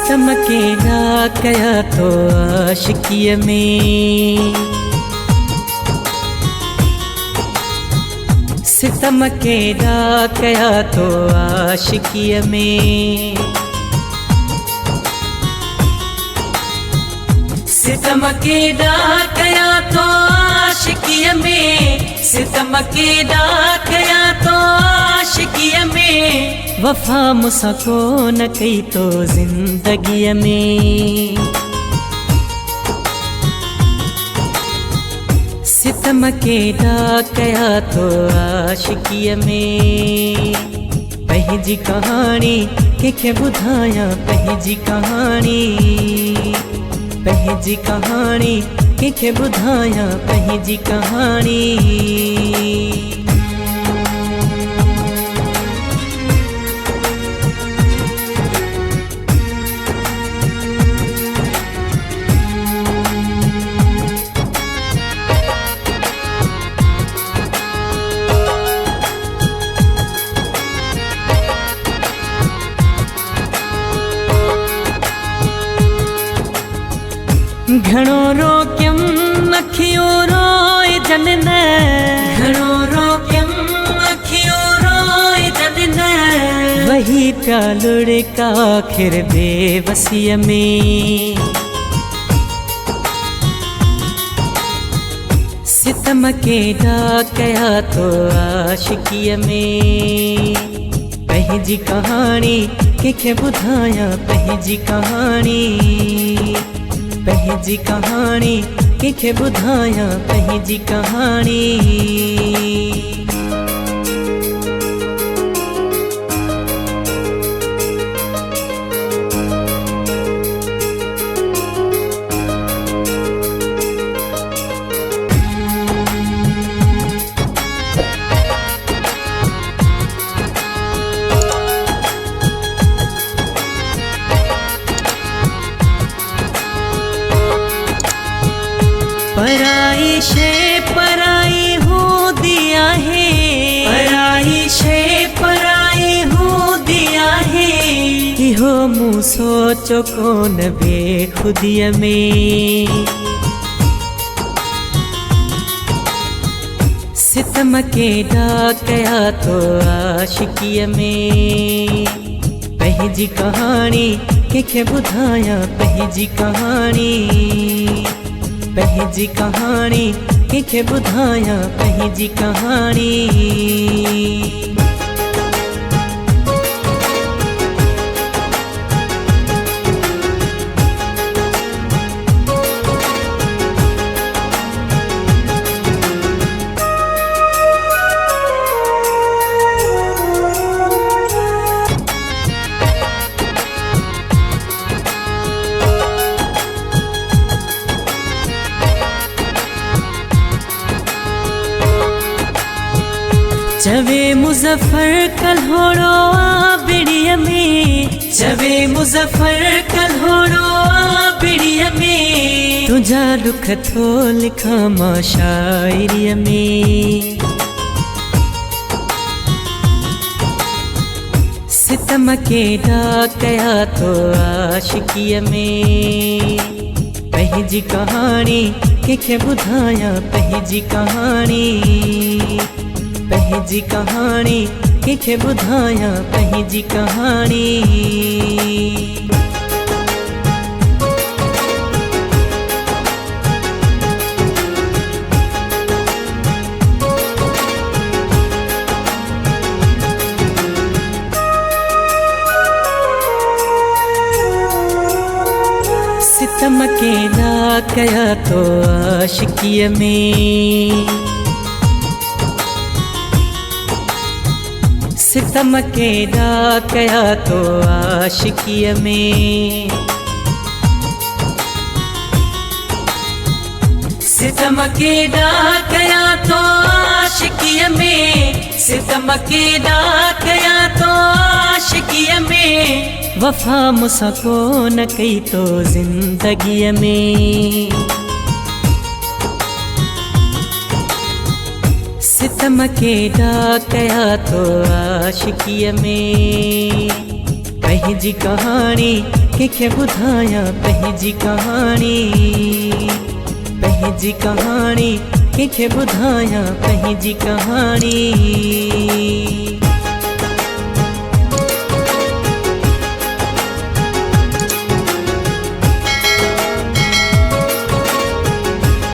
सितम केड़ा कया तो आशिकीअ में, सितम केड़ा कया तो आशिकीअ में, सितम केड़ा कया तो आशिकीअ में, सितम केड़ा कया तो आशिकीअ में, वफा मुसा को न कई तो जिंदगीअ में, सितम केड़ा कया तो आशिकीअ में। पंहिंजी कहानी कंहिंखे ॿुधायां, पंहिंजी कहानी, पंहिंजी कहानी कंहिंखे ॿुधायां, पंहिंजी कहानी। घणो रोक्यम अखियो रोए जन न, घणो रोक्यम अखियो रोए जन न, वही पिया लुढ़का आखिर बेवसीअ में, सितम केड़ा कया तो आशिकीअ में। पंहिंजी कहानी कंहिंखे ॿुधायां, पंहिंजी कहानी, पंहिंजी कहानी कंहिंखे ॿुधायां, पंहिंजी कहानी। पराई शे पराई हूंदी आहे, पराई शे पराई हूंदी आहे, इहो मूं सोचो कोन बेखुदीअ में, सितम केड़ा कया तो आशिकीअ में। पंहिंजी कहानी कंहिंखे ॿुधायां, पंहिंजी कहानी, पंहिंजी कहानी कंहिंखे ॿुधायां, पंहिंजी कहानी। चवे मुज़फ़्फ़र कल्होड़ो बिड़ीअ में, चवे मुज़फ़्फ़र कल्होड़ो बिड़ीअ में, तुझा दुख थो लिखां मां शाइरीअ में, सितम केड़ा कया तो आशिकीअ में। पंहिंजी कहानी कंहिंखे ॿुधायां, पंहिंजी कहानी, पंहिंजी कहानी कंहिंखे ॿुधायां, पंहिंजी कहानी। सितम केड़ा कया तो आशिकीअ में, सितम केड़ा कया तो आशिकीअ में, सितम केड़ा कया तो आशिकीअ में, सितम केड़ा कया तो आशिकीअ में, वफा मुसा को न कई तो जिंदगीअ में, सितम केड़ा कया तो आशिकीअ में। पंहिंजी कहाणी कंहिंखे ॿुधायां पंहिंजी कहाणी, पंहिंजी कहाणी कंहिंखे ॿुधायां पंहिंजी कहाणी।